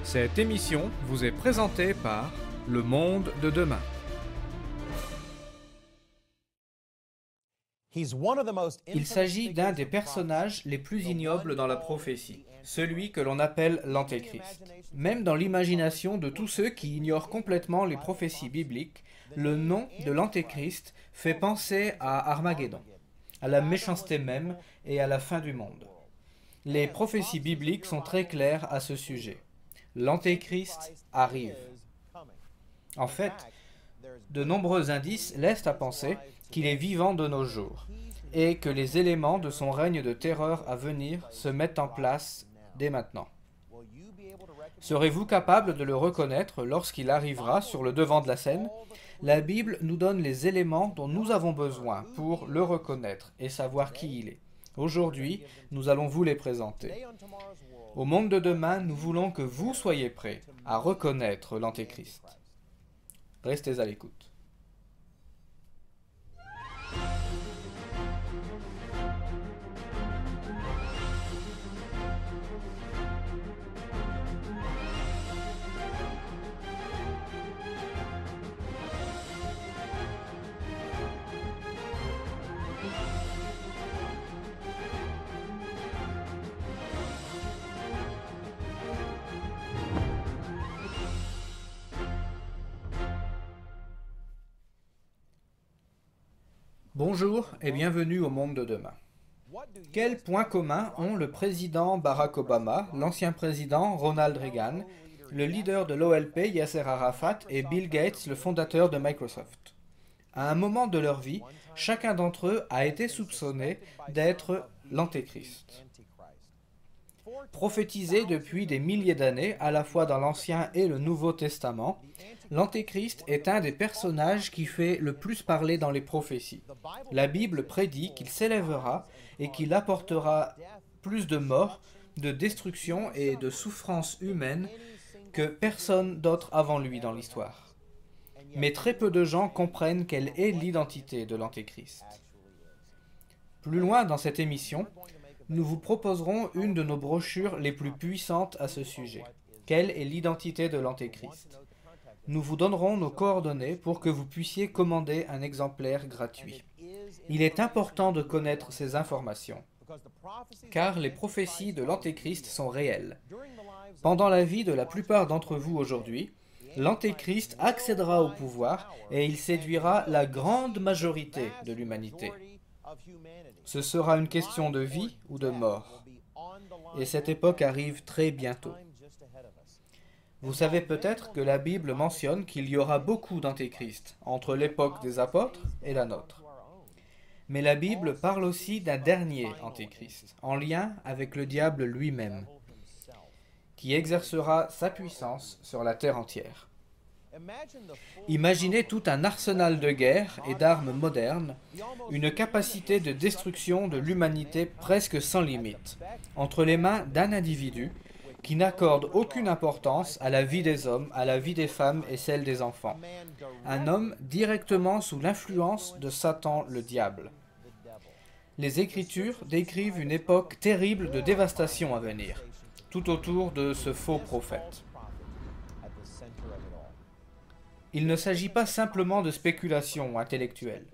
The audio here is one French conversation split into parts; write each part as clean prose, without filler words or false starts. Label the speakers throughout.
Speaker 1: Cette émission vous est présentée par Le Monde de Demain.
Speaker 2: Il s'agit d'un des personnages les plus ignobles dans la prophétie, celui que l'on appelle l'Antéchrist. Même dans l'imagination de tous ceux qui ignorent complètement les prophéties bibliques, le nom de l'Antéchrist fait penser à Armageddon, à la méchanceté même et à la fin du monde. Les prophéties bibliques sont très claires à ce sujet. L'Antéchrist arrive. En fait, de nombreux indices laissent à penser qu'il est vivant de nos jours et que les éléments de son règne de terreur à venir se mettent en place dès maintenant. Serez-vous capable de le reconnaître lorsqu'il arrivera sur le devant de la scène? La Bible nous donne les éléments dont nous avons besoin pour le reconnaître et savoir qui il est. Aujourd'hui, nous allons vous les présenter. Au monde de demain, nous voulons que vous soyez prêts à reconnaître l'Antéchrist. Restez à l'écoute. Bonjour et bienvenue au monde de demain. Quels points communs ont le président Barack Obama, l'ancien président Ronald Reagan, le leader de l'OLP Yasser Arafat et Bill Gates, le fondateur de Microsoft? À un moment de leur vie, chacun d'entre eux a été soupçonné d'être l'Antéchrist. Prophétisé depuis des milliers d'années, à la fois dans l'Ancien et le Nouveau Testament, l'Antéchrist est un des personnages qui fait le plus parler dans les prophéties. La Bible prédit qu'il s'élèvera et qu'il apportera plus de morts, de destruction et de souffrances humaines que personne d'autre avant lui dans l'histoire. Mais très peu de gens comprennent quelle est l'identité de l'Antéchrist. Plus loin dans cette émission, nous vous proposerons une de nos brochures les plus puissantes à ce sujet. Quelle est l'identité de l'Antéchrist? Nous vous donnerons nos coordonnées pour que vous puissiez commander un exemplaire gratuit. Il est important de connaître ces informations, car les prophéties de l'Antéchrist sont réelles. Pendant la vie de la plupart d'entre vous aujourd'hui, l'Antéchrist accédera au pouvoir et il séduira la grande majorité de l'humanité. Ce sera une question de vie ou de mort. Et cette époque arrive très bientôt. Vous savez peut-être que la Bible mentionne qu'il y aura beaucoup d'antéchrists entre l'époque des apôtres et la nôtre. Mais la Bible parle aussi d'un dernier antéchrist, en lien avec le diable lui-même, qui exercera sa puissance sur la terre entière. Imaginez tout un arsenal de guerre et d'armes modernes, une capacité de destruction de l'humanité presque sans limite, entre les mains d'un individu qui n'accorde aucune importance à la vie des hommes, à la vie des femmes et celle des enfants. Un homme directement sous l'influence de Satan le diable. Les Écritures décrivent une époque terrible de dévastation à venir, tout autour de ce faux prophète. Il ne s'agit pas simplement de spéculation intellectuelle.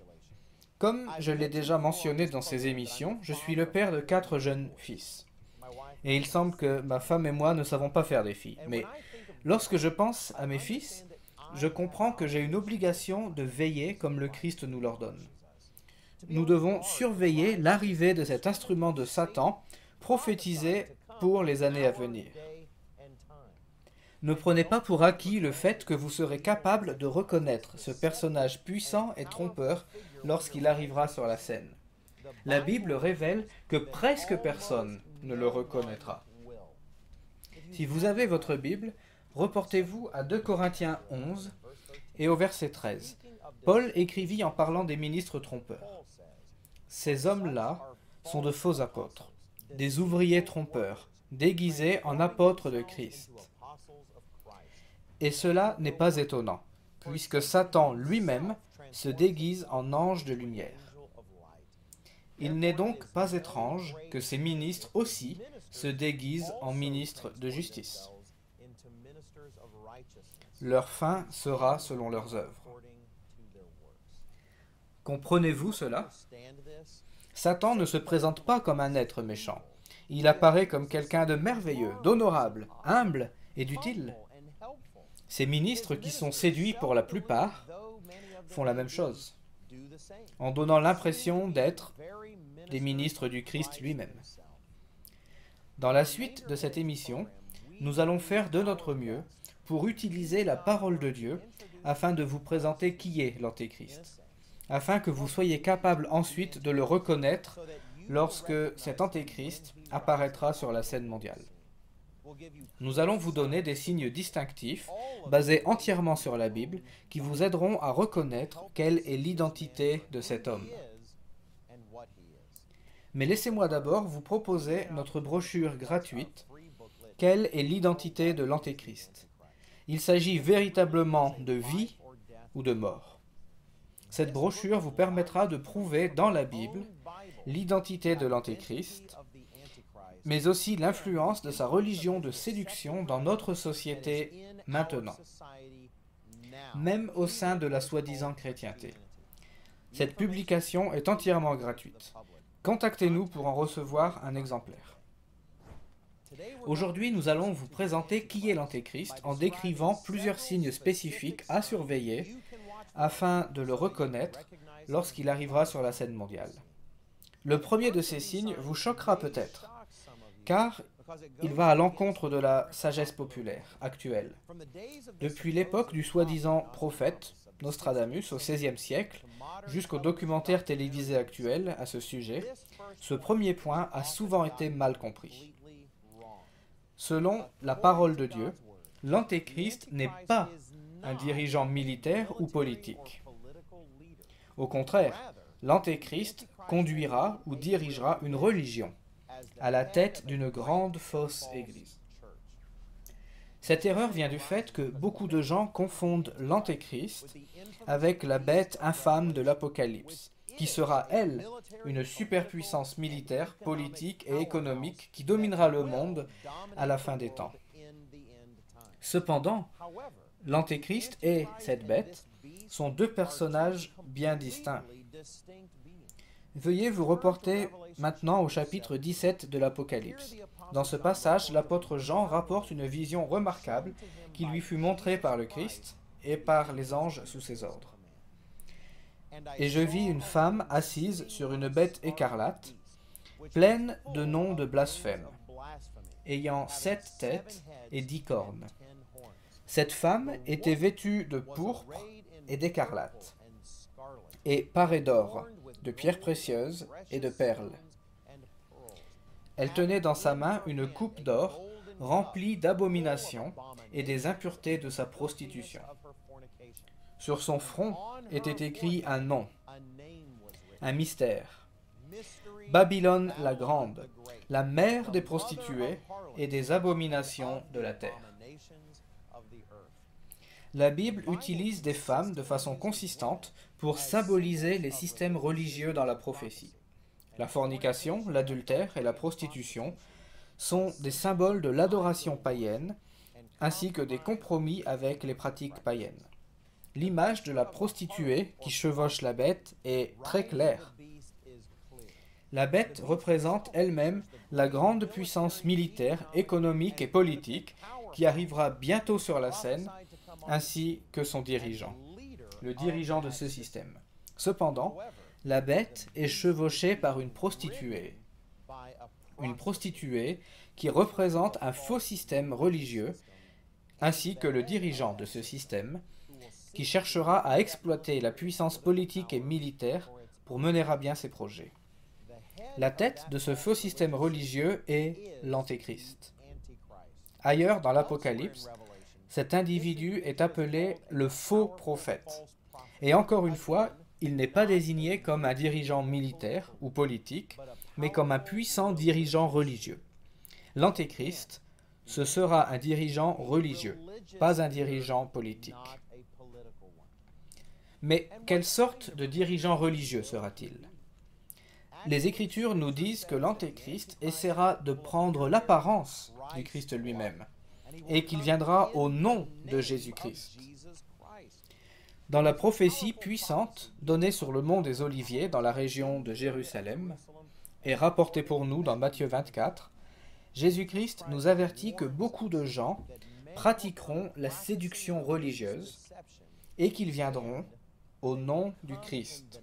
Speaker 2: Comme je l'ai déjà mentionné dans ces émissions, je suis le père de 4 jeunes fils. Et il semble que ma femme et moi ne savons pas faire des filles. Mais lorsque je pense à mes fils, je comprends que j'ai une obligation de veiller comme le Christ nous l'ordonne. Nous devons surveiller l'arrivée de cet instrument de Satan prophétisé pour les années à venir. Ne prenez pas pour acquis le fait que vous serez capable de reconnaître ce personnage puissant et trompeur lorsqu'il arrivera sur la scène. La Bible révèle que presque personne ne le reconnaîtra. Si vous avez votre Bible, reportez-vous à 2 Corinthiens 11 et au verset 13. Paul écrivit en parlant des ministres trompeurs. Ces hommes-là sont de faux apôtres, des ouvriers trompeurs, déguisés en apôtres de Christ. Et cela n'est pas étonnant, puisque Satan lui-même se déguise en ange de lumière. Il n'est donc pas étrange que ces ministres aussi se déguisent en ministres de justice. Leur fin sera selon leurs œuvres. Comprenez-vous cela? Satan ne se présente pas comme un être méchant. Il apparaît comme quelqu'un de merveilleux, d'honorable, humble et d'utile. Ces ministres qui sont séduits pour la plupart font la même chose, en donnant l'impression d'être des ministres du Christ lui-même. Dans la suite de cette émission, nous allons faire de notre mieux pour utiliser la parole de Dieu afin de vous présenter qui est l'Antéchrist, afin que vous soyez capable ensuite de le reconnaître lorsque cet Antéchrist apparaîtra sur la scène mondiale. Nous allons vous donner des signes distinctifs, basés entièrement sur la Bible, qui vous aideront à reconnaître quelle est l'identité de cet homme. Mais laissez-moi d'abord vous proposer notre brochure gratuite « Quelle est l'identité de l'Antéchrist ?» Il s'agit véritablement de vie ou de mort. Cette brochure vous permettra de prouver dans la Bible l'identité de l'Antéchrist, mais aussi l'influence de sa religion de séduction dans notre société maintenant, même au sein de la soi-disant chrétienté. Cette publication est entièrement gratuite. Contactez-nous pour en recevoir un exemplaire. Aujourd'hui, nous allons vous présenter qui est l'Antéchrist en décrivant plusieurs signes spécifiques à surveiller afin de le reconnaître lorsqu'il arrivera sur la scène mondiale. Le premier de ces signes vous choquera peut-être, car il va à l'encontre de la sagesse populaire actuelle. Depuis l'époque du soi-disant prophète Nostradamus au XVIe siècle, jusqu'aux documentaires télévisés actuels à ce sujet, ce premier point a souvent été mal compris. Selon la parole de Dieu, l'Antéchrist n'est pas un dirigeant militaire ou politique. Au contraire, l'Antéchrist conduira ou dirigera une religion à la tête d'une grande fausse église. Cette erreur vient du fait que beaucoup de gens confondent l'Antéchrist avec la bête infâme de l'Apocalypse, qui sera, elle, une superpuissance militaire, politique et économique qui dominera le monde à la fin des temps. Cependant, l'Antéchrist et cette bête sont deux personnages bien distincts. Veuillez vous reporter maintenant au chapitre 17 de l'Apocalypse. Dans ce passage, l'apôtre Jean rapporte une vision remarquable qui lui fut montrée par le Christ et par les anges sous ses ordres. Et je vis une femme assise sur une bête écarlate, pleine de noms de blasphème, ayant 7 têtes et 10 cornes. Cette femme était vêtue de pourpre et d'écarlate, et parée d'or, de pierres précieuses et de perles. Elle tenait dans sa main une coupe d'or remplie d'abominations et des impuretés de sa prostitution. Sur son front était écrit un nom, un mystère. Babylone la grande, la mère des prostituées et des abominations de la terre. La Bible utilise des femmes de façon consistante pour symboliser les systèmes religieux dans la prophétie. La fornication, l'adultère et la prostitution sont des symboles de l'adoration païenne, ainsi que des compromis avec les pratiques païennes. L'image de la prostituée qui chevauche la bête est très claire. La bête représente elle-même la grande puissance militaire, économique et politique qui arrivera bientôt sur la scène, ainsi que son dirigeant, le dirigeant de ce système. Cependant, la bête est chevauchée par une prostituée qui représente un faux système religieux, ainsi que le dirigeant de ce système, qui cherchera à exploiter la puissance politique et militaire pour mener à bien ses projets. La tête de ce faux système religieux est l'Antéchrist. Ailleurs dans l'Apocalypse, cet individu est appelé le faux prophète. Et encore une fois, il n'est pas désigné comme un dirigeant militaire ou politique, mais comme un puissant dirigeant religieux. L'Antéchrist, ce sera un dirigeant religieux, pas un dirigeant politique. Mais quelle sorte de dirigeant religieux sera-t-il? Les Écritures nous disent que l'Antéchrist essaiera de prendre l'apparence du Christ lui-même, et qu'il viendra au nom de Jésus-Christ. Dans la prophétie puissante donnée sur le mont des Oliviers dans la région de Jérusalem et rapportée pour nous dans Matthieu 24, Jésus-Christ nous avertit que beaucoup de gens pratiqueront la séduction religieuse et qu'ils viendront au nom du Christ.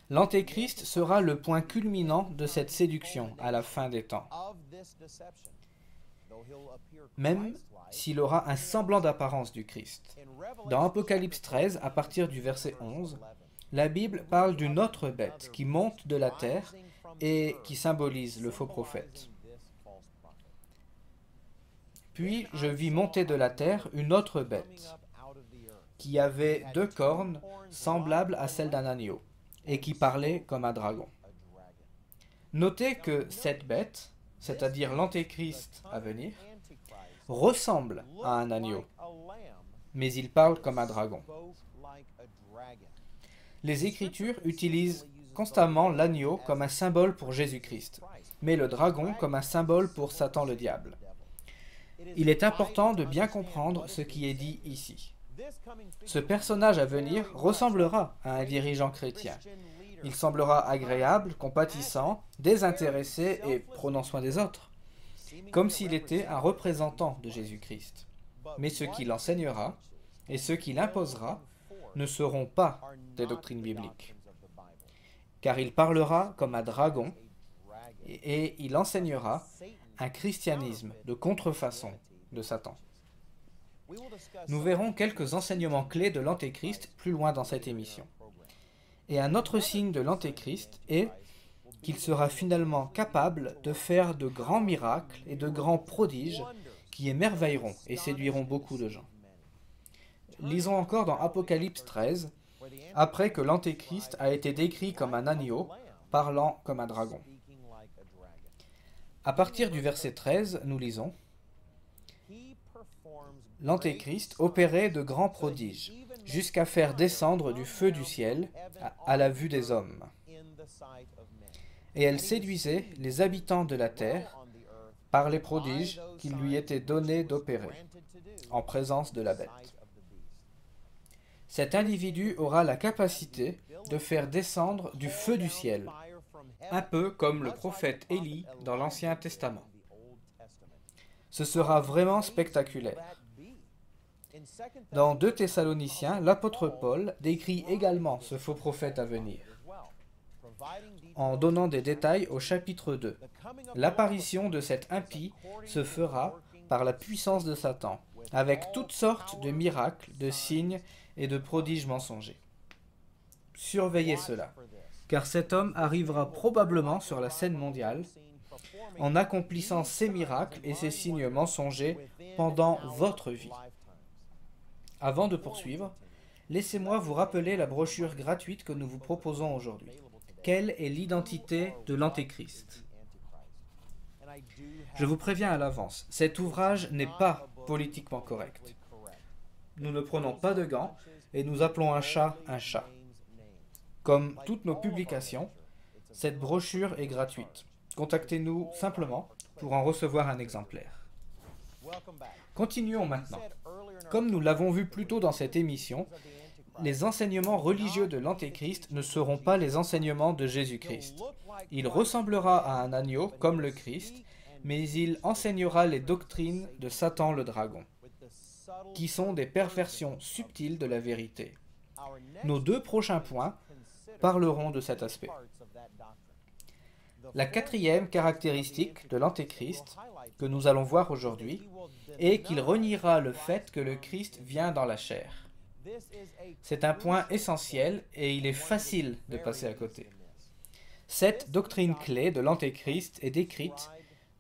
Speaker 2: L'Antéchrist sera le point culminant de cette séduction à la fin des temps. Même s'il aura un semblant d'apparence du Christ. Dans Apocalypse 13, à partir du verset 11, la Bible parle d'une autre bête qui monte de la terre et qui symbolise le faux prophète. Puis je vis monter de la terre une autre bête, qui avait 2 cornes semblables à celles d'un agneau, et qui parlait comme un dragon. Notez que cette bête, c'est-à-dire l'Antéchrist à venir, ressemble à un agneau, mais il parle comme un dragon. Les Écritures utilisent constamment l'agneau comme un symbole pour Jésus-Christ, mais le dragon comme un symbole pour Satan le diable. Il est important de bien comprendre ce qui est dit ici. Ce personnage à venir ressemblera à un dirigeant chrétien. Il semblera agréable, compatissant, désintéressé et prenant soin des autres, comme s'il était un représentant de Jésus-Christ. Mais ce qu'il enseignera et ce qu'il imposera ne seront pas des doctrines bibliques, car il parlera comme un dragon et il enseignera un christianisme de contrefaçon de Satan. Nous verrons quelques enseignements clés de l'Antéchrist plus loin dans cette émission. Et un autre signe de l'Antéchrist est qu'il sera finalement capable de faire de grands miracles et de grands prodiges qui émerveilleront et séduiront beaucoup de gens. Lisons encore dans Apocalypse 13, après que l'Antéchrist a été décrit comme un agneau, parlant comme un dragon. À partir du verset 13, nous lisons « L'Antéchrist opérait de grands prodiges, jusqu'à faire descendre du feu du ciel à la vue des hommes. Et elle séduisait les habitants de la terre par les prodiges qu'il lui était donné d'opérer, en présence de la bête. Cet individu aura la capacité de faire descendre du feu du ciel, un peu comme le prophète Élie dans l'Ancien Testament. Ce sera vraiment spectaculaire. Dans 2 Thessaloniciens, l'apôtre Paul décrit également ce faux prophète à venir, en donnant des détails au chapitre 2. L'apparition de cet impie se fera par la puissance de Satan, avec toutes sortes de miracles, de signes et de prodiges mensongers. Surveillez cela, car cet homme arrivera probablement sur la scène mondiale en accomplissant ces miracles et ces signes mensongers pendant votre vie. Avant de poursuivre, laissez-moi vous rappeler la brochure gratuite que nous vous proposons aujourd'hui. Quelle est l'identité de l'Antéchrist? Je vous préviens à l'avance, cet ouvrage n'est pas politiquement correct. Nous ne prenons pas de gants et nous appelons un chat un chat. Comme toutes nos publications, cette brochure est gratuite. Contactez-nous simplement pour en recevoir un exemplaire. Continuons maintenant. Comme nous l'avons vu plus tôt dans cette émission, les enseignements religieux de l'Antéchrist ne seront pas les enseignements de Jésus-Christ. Il ressemblera à un agneau comme le Christ, mais il enseignera les doctrines de Satan le dragon, qui sont des perversions subtiles de la vérité. Nos 2 prochains points parleront de cet aspect. La 4e caractéristique de l'Antéchrist, que nous allons voir aujourd'hui, est qu'il reniera le fait que le Christ vient dans la chair. C'est un point essentiel et il est facile de passer à côté. Cette doctrine clé de l'Antéchrist est décrite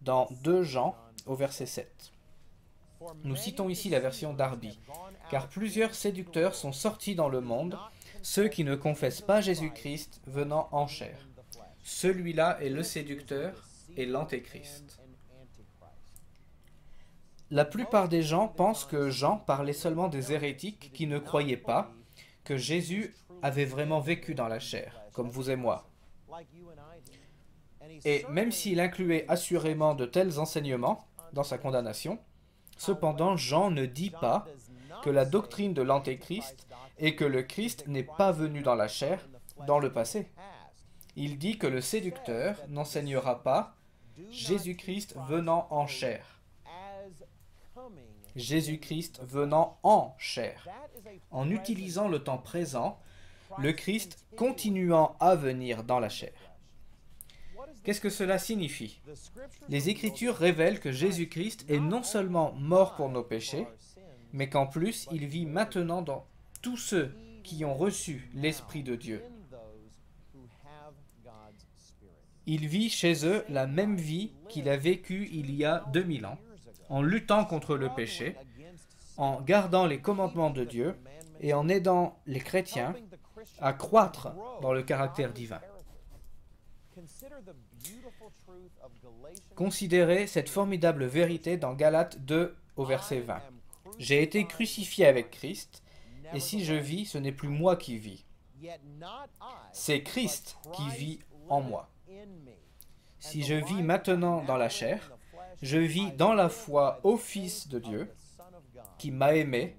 Speaker 2: dans 2 Jean au verset 7. Nous citons ici la version Darby, car plusieurs séducteurs sont sortis dans le monde, ceux qui ne confessent pas Jésus-Christ venant en chair. Celui-là est le séducteur et l'Antéchrist. La plupart des gens pensent que Jean parlait seulement des hérétiques qui ne croyaient pas que Jésus avait vraiment vécu dans la chair, comme vous et moi. Et même s'il incluait assurément de tels enseignements, dans sa condamnation. Cependant, Jean ne dit pas que la doctrine de l'Antéchrist est que le Christ n'est pas venu dans la chair dans le passé. Il dit que le séducteur n'enseignera pas Jésus-Christ venant en chair. Jésus-Christ venant en chair. En utilisant le temps présent, le Christ continuant à venir dans la chair. Qu'est-ce que cela signifie? Les Écritures révèlent que Jésus-Christ est non seulement mort pour nos péchés, mais qu'en plus, il vit maintenant dans tous ceux qui ont reçu l'Esprit de Dieu. Il vit chez eux la même vie qu'il a vécue il y a 2000 ans, en luttant contre le péché, en gardant les commandements de Dieu et en aidant les chrétiens à croître dans le caractère divin. Considérez cette formidable vérité dans Galates 2 au verset 20. « J'ai été crucifié avec Christ, et si je vis, ce n'est plus moi qui vis. C'est Christ qui vit en moi. Si je vis maintenant dans la chair, je vis dans la foi au Fils de Dieu, qui m'a aimé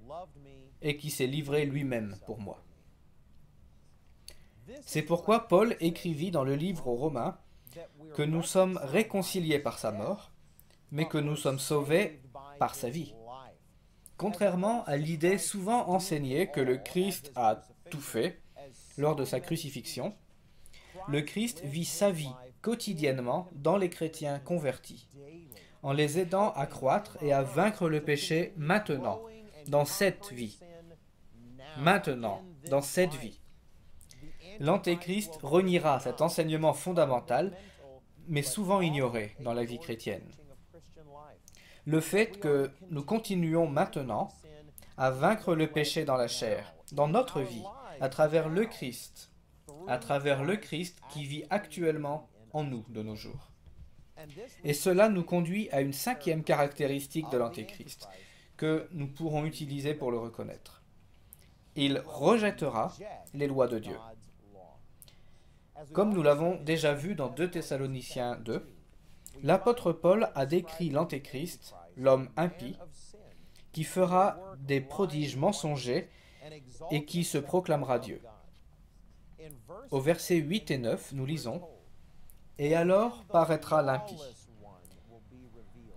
Speaker 2: et qui s'est livré lui-même pour moi. » C'est pourquoi Paul écrivit dans le livre aux Romains que nous sommes réconciliés par sa mort, mais que nous sommes sauvés par sa vie. Contrairement à l'idée souvent enseignée que le Christ a tout fait lors de sa crucifixion, le Christ vit sa vie quotidiennement dans les chrétiens convertis, en les aidant à croître et à vaincre le péché maintenant, dans cette vie. Maintenant, dans cette vie. L'Antéchrist reniera cet enseignement fondamental, mais souvent ignoré dans la vie chrétienne. Le fait que nous continuons maintenant à vaincre le péché dans la chair, dans notre vie, à travers le Christ qui vit actuellement en nous de nos jours. Et cela nous conduit à une cinquième caractéristique de l'Antéchrist, que nous pourrons utiliser pour le reconnaître. Il rejettera les lois de Dieu. Comme nous l'avons déjà vu dans 2 Thessaloniciens 2, l'apôtre Paul a décrit l'Antéchrist, l'homme impie, qui fera des prodiges mensongers et qui se proclamera Dieu. Au verset 8 et 9, nous lisons « Et alors paraîtra l'impie,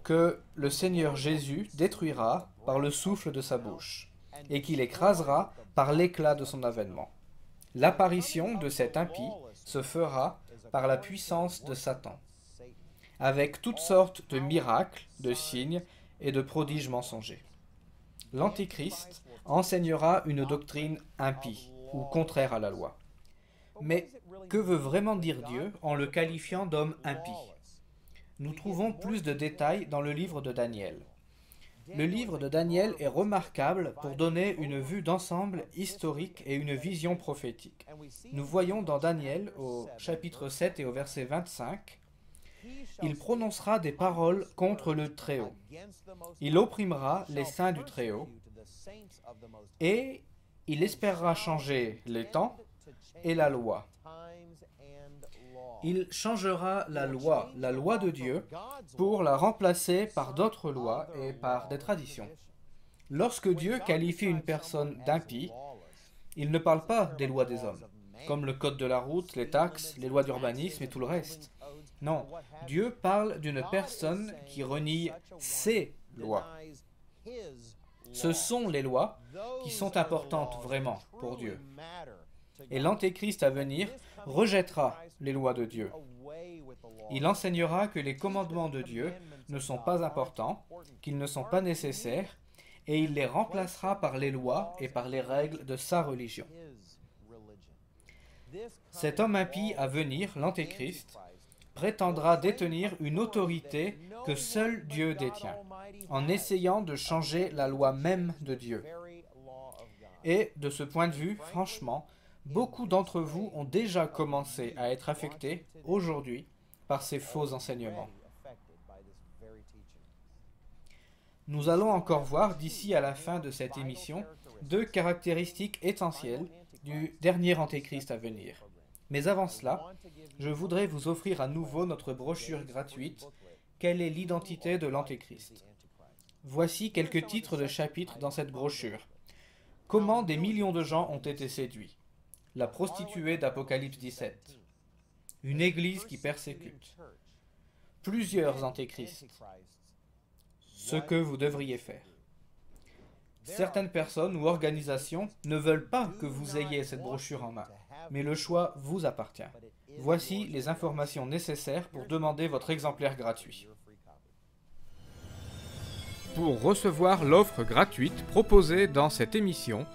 Speaker 2: que le Seigneur Jésus détruira par le souffle de sa bouche, et qu'il écrasera par l'éclat de son avènement. L'apparition de cet impie se fera par la puissance de Satan, avec toutes sortes de miracles, de signes et de prodiges mensongers. L'Antéchrist enseignera une doctrine impie, ou contraire à la loi. Mais que veut vraiment dire Dieu en le qualifiant d'homme impie? Nous trouvons plus de détails dans le livre de Daniel. Le livre de Daniel est remarquable pour donner une vue d'ensemble historique et une vision prophétique. Nous voyons dans Daniel, au chapitre 7 et au verset 25, « Il prononcera des paroles contre le Très-Haut. Il opprimera les saints du Très-Haut, et il espérera changer les temps et la loi. Il changera la loi de Dieu, pour la remplacer par d'autres lois et par des traditions. » Lorsque Dieu qualifie une personne d'impie, il ne parle pas des lois des hommes, comme le code de la route, les taxes, les lois d'urbanisme et tout le reste. Non, Dieu parle d'une personne qui renie ses lois. Ce sont les lois qui sont importantes vraiment pour Dieu. Et l'Antéchrist à venir rejettera les lois de Dieu. Il enseignera que les commandements de Dieu ne sont pas importants, qu'ils ne sont pas nécessaires, et il les remplacera par les lois et par les règles de sa religion. Cet homme impie à venir, l'Antéchrist, prétendra détenir une autorité que seul Dieu détient, en essayant de changer la loi même de Dieu. Et de ce point de vue, franchement, beaucoup d'entre vous ont déjà commencé à être affectés aujourd'hui par ces faux enseignements. Nous allons encore voir d'ici à la fin de cette émission 2 caractéristiques essentielles du dernier Antéchrist à venir. Mais avant cela, je voudrais vous offrir à nouveau notre brochure gratuite quelle est l'identité de l'Antéchrist. Voici quelques titres de chapitres dans cette brochure. Comment des millions de gens ont été séduits. La prostituée d'Apocalypse 17. Une église qui persécute. Plusieurs antéchrists. Ce que vous devriez faire. Certaines personnes ou organisations ne veulent pas que vous ayez cette brochure en main, mais le choix vous appartient. Voici les informations nécessaires pour demander votre exemplaire gratuit.
Speaker 1: Pour recevoir l'offre gratuite proposée dans cette émission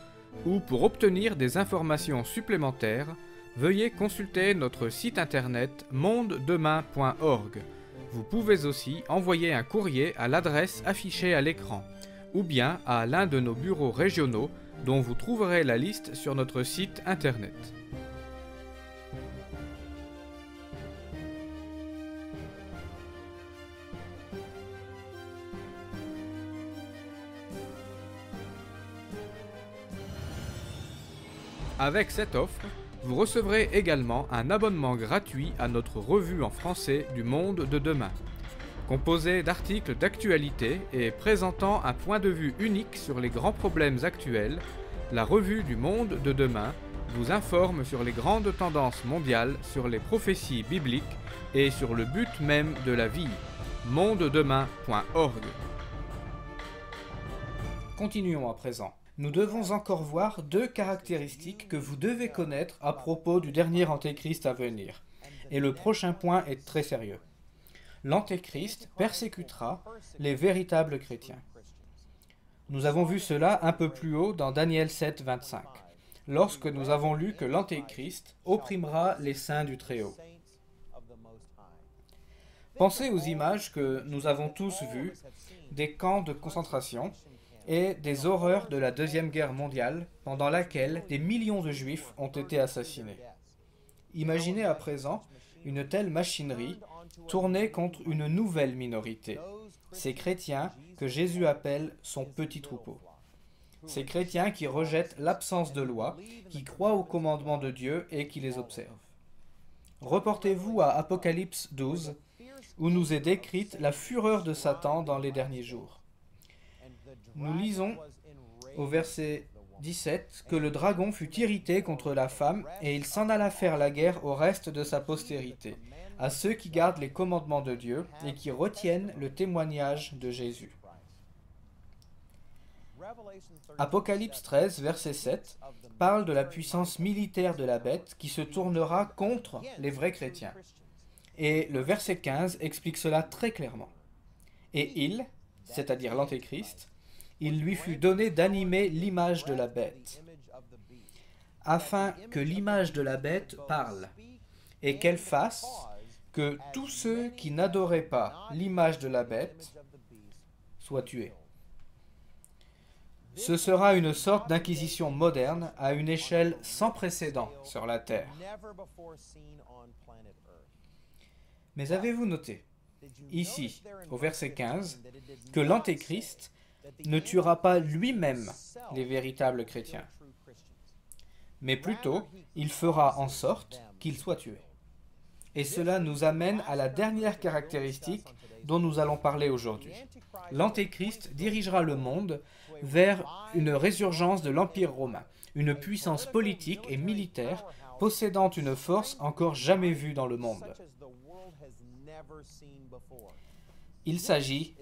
Speaker 1: ou pour obtenir des informations supplémentaires, veuillez consulter notre site internet mondedemain.org. Vous pouvez aussi envoyer un courrier à l'adresse affichée à l'écran ou bien à l'un de nos bureaux régionaux dont vous trouverez la liste sur notre site internet. Avec cette offre, vous recevrez également un abonnement gratuit à notre revue en français du Monde de demain, composée d'articles d'actualité et présentant un point de vue unique sur les grands problèmes actuels. La revue du Monde de demain vous informe sur les grandes tendances mondiales, sur les prophéties bibliques et sur le but même de la vie. mondedemain.org.
Speaker 2: Continuons à présent. Nous devons encore voir deux caractéristiques que vous devez connaître à propos du dernier Antéchrist à venir. Et le prochain point est très sérieux. L'Antéchrist persécutera les véritables chrétiens. Nous avons vu cela un peu plus haut dans Daniel 7, 25, lorsque nous avons lu que l'Antéchrist opprimera les saints du Très-Haut. Pensez aux images que nous avons tous vues des camps de concentration et des horreurs de la Deuxième Guerre mondiale, pendant laquelle des millions de Juifs ont été assassinés. Imaginez à présent une telle machinerie tournée contre une nouvelle minorité, ces chrétiens que Jésus appelle son petit troupeau. Ces chrétiens qui rejettent l'absence de loi, qui croient aux commandements de Dieu et qui les observent. Reportez-vous à Apocalypse 12, où nous est décrite la fureur de Satan dans les derniers jours. Nous lisons au verset 17 que le dragon fut irrité contre la femme et il s'en alla faire la guerre au reste de sa postérité, à ceux qui gardent les commandements de Dieu et qui retiennent le témoignage de Jésus. Apocalypse 13, verset 7, parle de la puissance militaire de la bête qui se tournera contre les vrais chrétiens. Et le verset 15 explique cela très clairement. Et il, c'est-à-dire l'Antéchrist, il lui fut donné d'animer l'image de la bête, afin que l'image de la bête parle, et qu'elle fasse que tous ceux qui n'adoraient pas l'image de la bête soient tués. Ce sera une sorte d'inquisition moderne à une échelle sans précédent sur la Terre. Mais avez-vous noté, ici, au verset 15, que l'Antéchrist ne tuera pas lui-même les véritables chrétiens, mais plutôt il fera en sorte qu'ils soient tués. Et cela nous amène à la dernière caractéristique dont nous allons parler aujourd'hui. L'Antéchrist dirigera le monde vers une résurgence de l'Empire romain, une puissance politique et militaire possédant une force encore jamais vue dans le monde. Il s'agit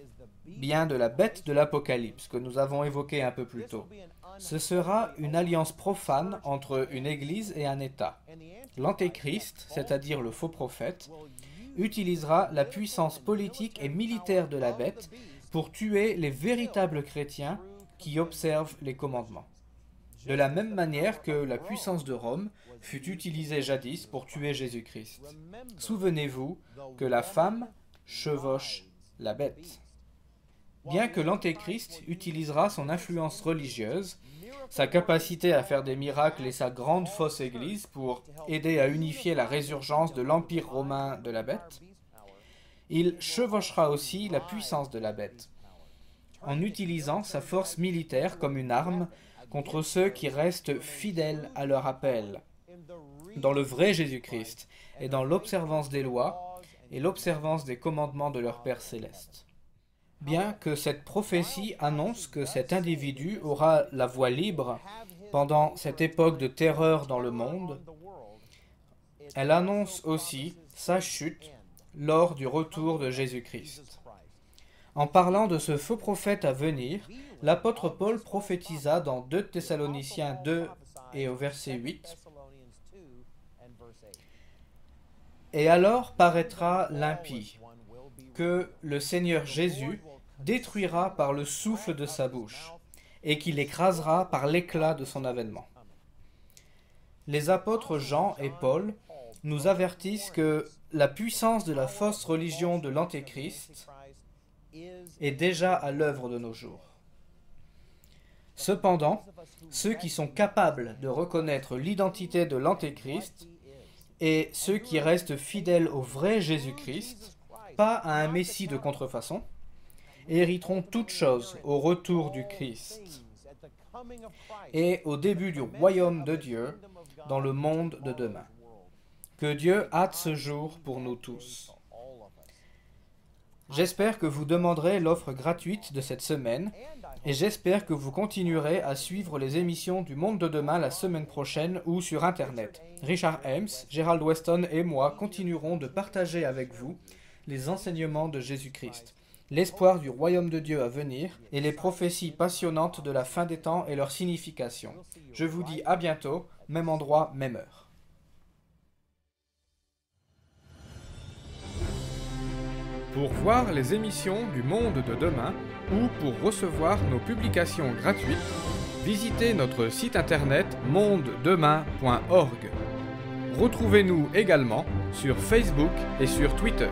Speaker 2: bien de la bête de l'Apocalypse que nous avons évoquée un peu plus tôt. Ce sera une alliance profane entre une église et un État. L'Antéchrist, c'est-à-dire le faux prophète, utilisera la puissance politique et militaire de la bête pour tuer les véritables chrétiens qui observent les commandements. De la même manière que la puissance de Rome fut utilisée jadis pour tuer Jésus-Christ. Souvenez-vous que la femme chevauche la bête. Bien que l'Antéchrist utilisera son influence religieuse, sa capacité à faire des miracles et sa grande fausse église pour aider à unifier la résurgence de l'Empire romain de la bête, il chevauchera aussi la puissance de la bête, en utilisant sa force militaire comme une arme contre ceux qui restent fidèles à leur appel, dans le vrai Jésus-Christ et dans l'observance des lois et l'observance des commandements de leur Père céleste. Bien que cette prophétie annonce que cet individu aura la voie libre pendant cette époque de terreur dans le monde, elle annonce aussi sa chute lors du retour de Jésus-Christ. En parlant de ce faux prophète à venir, l'apôtre Paul prophétisa dans 2 Thessaloniciens 2 et au verset 8. « Et alors paraîtra l'impie, que le Seigneur Jésus détruira par le souffle de sa bouche, et qu'il écrasera par l'éclat de son avènement. » Les apôtres Jean et Paul nous avertissent que la puissance de la fausse religion de l'Antéchrist est déjà à l'œuvre de nos jours. Cependant, ceux qui sont capables de reconnaître l'identité de l'Antéchrist et ceux qui restent fidèles au vrai Jésus-Christ, pas à un Messie de contrefaçon, hériteront toutes choses au retour du Christ et au début du royaume de Dieu dans le monde de demain. Que Dieu hâte ce jour pour nous tous. J'espère que vous demanderez l'offre gratuite de cette semaine et j'espère que vous continuerez à suivre les émissions du Monde de demain la semaine prochaine ou sur Internet. Richard Ames, Gerald Weston et moi continuerons de partager avec vous les enseignements de Jésus-Christ, l'espoir du royaume de Dieu à venir et les prophéties passionnantes de la fin des temps et leur signification. Je vous dis à bientôt, même endroit, même heure.
Speaker 1: Pour voir les émissions du Monde de demain ou pour recevoir nos publications gratuites, visitez notre site internet mondedemain.org. Retrouvez-nous également sur Facebook et sur Twitter.